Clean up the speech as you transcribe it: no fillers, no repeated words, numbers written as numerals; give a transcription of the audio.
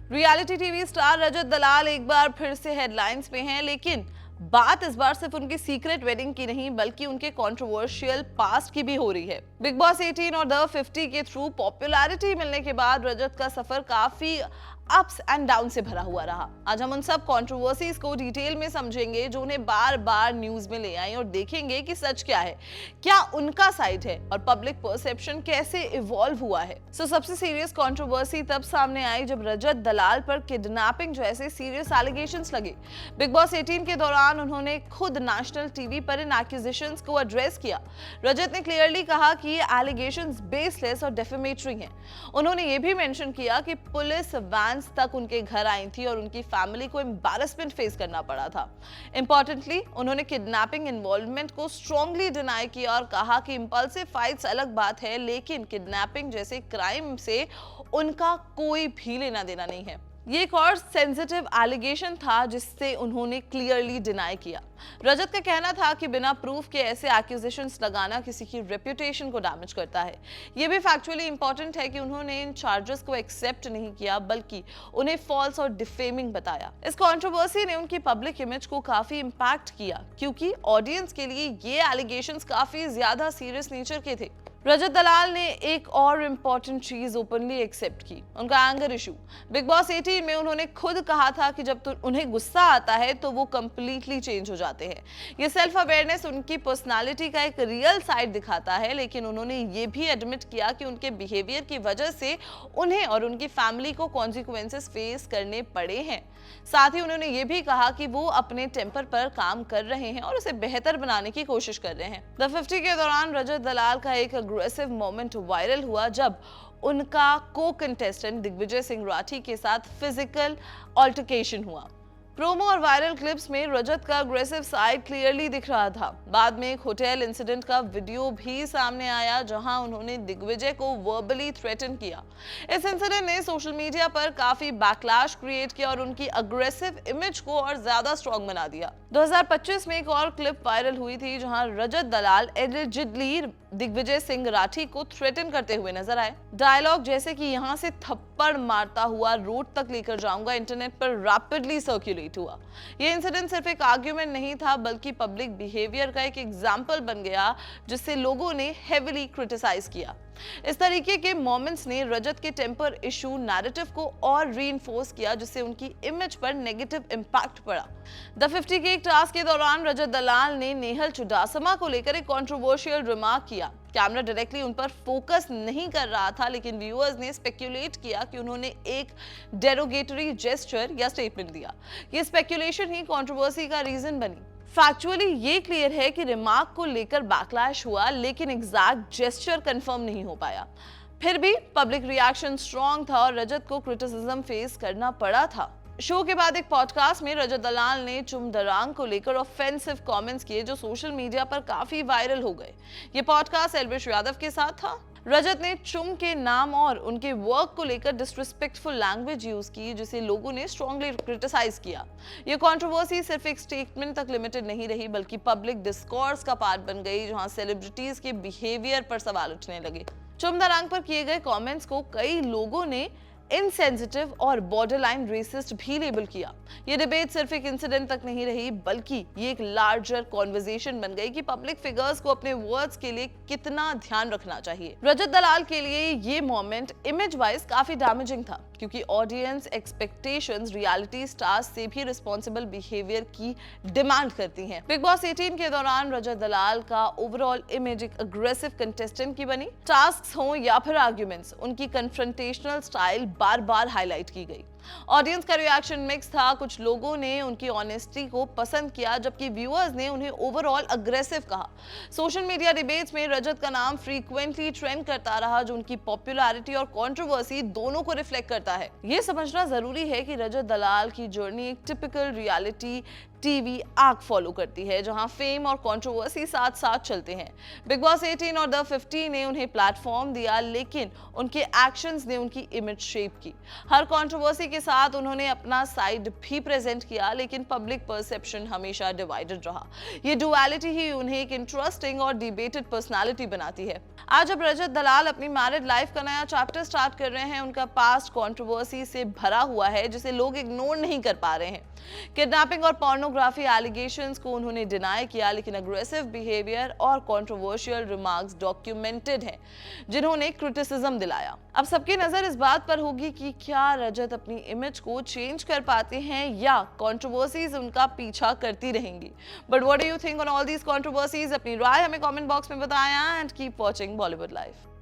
Reality TV star रजत दलाल एक बार फिर से हेडलाइंस में हैं, लेकिन बात इस बार सिर्फ उनकी सीक्रेट वेडिंग की नहीं बल्कि उनके कंट्रोवर्शियल पास्ट की भी हो रही है। बिग बॉस 18 और द 50 के थ्रू पॉपुलैरिटी मिलने के बाद रजत का सफर काफी अप्स एंड डाउन से भरा हुआ रहा। आज हम उन सब कंट्रोवर्सीज को डिटेल में समझेंगे जो उन्हें बार बार न्यूज में ले आई और देखेंगे कि सच क्या है, क्या उनका साइड है और पब्लिक परसेप्शन कैसे इवॉल्व हुआ है। सबसे सीरियस कंट्रोवर्सी तब सामने आई जब रजत दलाल पर किडनैपिंग जैसे सीरियस एलिगेशंस लगे। बिग बॉस 18 के दौरान उन्होंने खुद नेशनल टीवी पर इन एक्यूजेशंस को एड्रेस किया। रजत ने क्लियरली कहा कि ये एलिगेशंस बेसलेस और डेफेमेटरी हैं। उन्होंने ये भी मेंशन किया कि पुलिस वैन तक उनके घर आई थी और उनकी फैमिली को एम्बैरेसमेंट फेस करना पड़ा था। इंपॉर्टेंटली उन्होंने किडनैपिंग इन्वॉल्वमेंट को स्ट्रांगली डिनाई किया और कहा कि इंपल्सिव फाइट्स अलग बात है, लेकिन किडनैपिंग जैसे क्राइम से उनका कोई भी लेना देना नहीं है। ये एक और सेंसिटिव एलिगेशन था जिससे उन्होंने क्लियरली डिनाई किया। रजत का कहना था कि बिना प्रूफ के ऐसे एक्यूजेशंस लगाना किसी की रेप्यूटेशन को डैमेज करता है। ये भी फैक्चुअली इंपॉर्टेंट है कि उन्होंने इन चार्जेस को एक्सेप्ट नहीं किया बल्कि उन्हें फॉल्स और डिफेमिंग बताया। इस कंट्रोवर्सी ने उनकी पब्लिक इमेज को काफी इंपैक्ट किया क्योंकि ऑडियंस के लिए ये एलिगेशंस काफी ज्यादा सीरियस नेचर के थे। रजत दलाल ने एक और इम्पॉर्टेंट चीज ओपनली एक्सेप्ट की, उनका एंगर इशू। बिग बॉस 18 में उन्होंने खुद कहा था कि जब उन्हें गुस्सा आता है तो वो कंप्लीटली चेंज हो जाते हैं। ये सेल्फ अवेयरनेस उनकी पर्सनालिटी का एक रियल साइड दिखाता है, लेकिन उन्होंने ये भी एडमिट किया कि उनके बिहेवियर की वजह से उन्हें और उनकी फैमिली को कॉन्सिक्वेंसेस फेस करने पड़े हैं। साथ ही उन्होंने ये भी कहा कि वो अपने टेम्पर पर काम कर रहे हैं और उसे बेहतर बनाने की कोशिश कर रहे हैं। द 50 के दौरान रजत दलाल का एक अग्रेसिव मोमेंट वायरल हुआ जब उनका को कंटेस्टेंट दिग्विजय सिंह राठी के साथ फिजिकल ऑल्टरकेशन हुआ। प्रोमो और वायरल क्लिप्स में रजत का अग्रेसिव साइड क्लियरली दिख रहा था। बाद में एक होटल इंसिडेंट का वीडियो भी सामने आया जहां उन्होंने दिग्विजय को वर्बली थ्रेटन किया। इस इंसिडेंट ने सोशल मीडिया पर काफी बैकलैश क्रिएट किया और उनकी अग्रेसिव इमेज को और ज्यादा स्ट्रॉन्ग बना दिया। 2025 में एक और क्लिप वायरल हुई थी जहां रजत दलाल एलिजिडली दिग्विजय सिंह राठी को थ्रेटन करते हुए नजर आए। डायलॉग जैसे कि यहाँ से थप्पड़ मारता हुआ रोड तक लेकर जाऊंगा इंटरनेट पर रैपिडली सर्कुलेट हुआ। ये इंसिडेंट सिर्फ एक आर्ग्यूमेंट नहीं था बल्कि पब्लिक बिहेवियर का एक एग्जाम्पल बन गया जिससे लोगों ने हेविली क्रिटिसाइज किया। इस तरीके के मोमेंट्स ने रजत के टेम्पर इशू नैरेटिव को और रीइंफोर्स किया जिससे उनकी इमेज पर नेगेटिव इंपैक्ट पड़ा। द 50 के एक टास्क के दौरान रजत दलाल ने नेहल चुडासमा को लेकर एक कंट्रोवर्शियल रिमार्क किया। कैमरा डायरेक्टली उन पर फोकस नहीं कर रहा था, लेकिन व्यूअर्स ने स्पेक्यूलेट किया कि उन्होंने एक डेरोगेटरी जेस्चर या स्टेटमेंट दिया। ये स्पेक्यूलेशन ही कंट्रोवर्सी का रीजन बनी। फैक्चुअली ये क्लियर है कि रिमार्क को लेकर बैकलैश हुआ, लेकिन एग्जैक्ट जेस्चर कंफर्म नहीं हो पाया। फिर भी पब्लिक रिएक्शन स्ट्रॉन्ग था और रजत को क्रिटिसिज्म फेस करना पड़ा था। शो के बाद एक पॉडकास्ट में रजत दलाल ने चुम दरांग को लेकर ऑफेंसिव कमेंट्स किए जो सोशल मीडिया पर काफी वायरल हो गए। ये पॉडकास्ट एल्विश यादव के साथ था। रजत ने चुम के नाम और उनके वर्क को लेकर डिसरिस्पेक्टफुल लैंग्वेज यूज की जिसे लोगों ने स्ट्रांगली क्रिटिसाइज किया। ये कंट्रोवर्सी सिर्फ एक स्टेटमेंट तक लिमिटेड नहीं रही बल्कि पब्लिक डिस्कोर्स का पार्ट बन गई जहां सेलिब्रिटीज के बिहेवियर पर सवाल उठने लगे। चुम दरांग पर किए गए कमेंट्स को कई लोगों ने इनसेंसिटिव और बॉर्डरलाइन रेसिस्ट भी लेबल किया। ये डिबेट सिर्फ एक इंसिडेंट तक नहीं रही बल्कि ये एक लार्जर कॉन्वर्सेशन बन गई कि पब्लिक फिगर्स को अपने वर्ड्स के लिए कितना ध्यान रखना चाहिए। रजत दलाल के लिए ये मोमेंट इमेज वाइज काफी डैमेजिंग था क्योंकि ऑडियंस एक्सपेक्टेशंस रियलिटी स्टार्स से भी रिस्पॉन्सिबल बिहेवियर की डिमांड करती हैं। बिग बॉस 18 के दौरान रजत दलाल का ओवरऑल इमेज एक अग्रेसिव कंटेस्टेंट की बनी। टास्क्स हों या फिर आर्ग्यूमेंट्स, उनकी कन्फ्रंटेशनल स्टाइल बार बार हाईलाइट की गई। ऑडियंस का रिएक्शन मिक्स था। कुछ लोगों ने उनकी ऑनेस्टी को पसंद किया जबकि व्यूअर्स ने उन्हें ओवरऑल अग्रेसिव कहा। सोशल मीडिया डिबेट्स में रजत का नाम फ्रीक्वेंटली ट्रेंड करता रहा जो उनकी पॉपुलैरिटी और कंट्रोवर्सी दोनों को रिफ्लेक्ट करता है। यह समझना जरूरी है कि रजत दलाल की जर्नी एक टिपिकल रियलिटी टीवी आग फॉलो करती है, जहां फेम और कंट्रोवर्सी साथ साथ चलते हैं। बिग बॉस 18 और द 50 ने उन्हें प्लेटफॉर्म दिया, लेकिन उनके एक्शंस ने उनकी इमेज शेप की। हर कंट्रोवर्सी के साथ उन्होंने अपना साइड भी प्रेजेंट किया, लेकिन पब्लिक परसेप्शन हमेशा डिवाइडेड रहा। ये डुअलिटी ही उन्हें एक इंटरेस्टिंग और डिबेटेड पर्सनालिटी बनाती है। आज जब रजत दलाल अपनी मैरिड लाइफ का नया चैप्टर स्टार्ट कर रहे हैं, उनका पास्ट कंट्रोवर्सी से भरा हुआ है, जिसे लोग इग्नोर नहीं कर पा रहे हैं। किडनैपिंग और पोर्नोग्राफी एलिगेशंस को उन्होंने डिनाई किया, लेकिन अग्रेसिव बिहेवियर और कंट्रोवर्शियल रिमार्क्स डॉक्यूमेंटेड हैं, जिन्होंने क्रिटिसिज्म दिलाया। अब सबकी नजर इस बात पर होगी कि क्या रजत अपनी इमेज को चेंज कर पाते हैं या कंट्रोवर्सीज उनका पीछा करती रहेंगी। But what do you think on all these controversies? अपनी राय हमें कमेंट बॉक्स में बताएं and keep watching Bollywood live.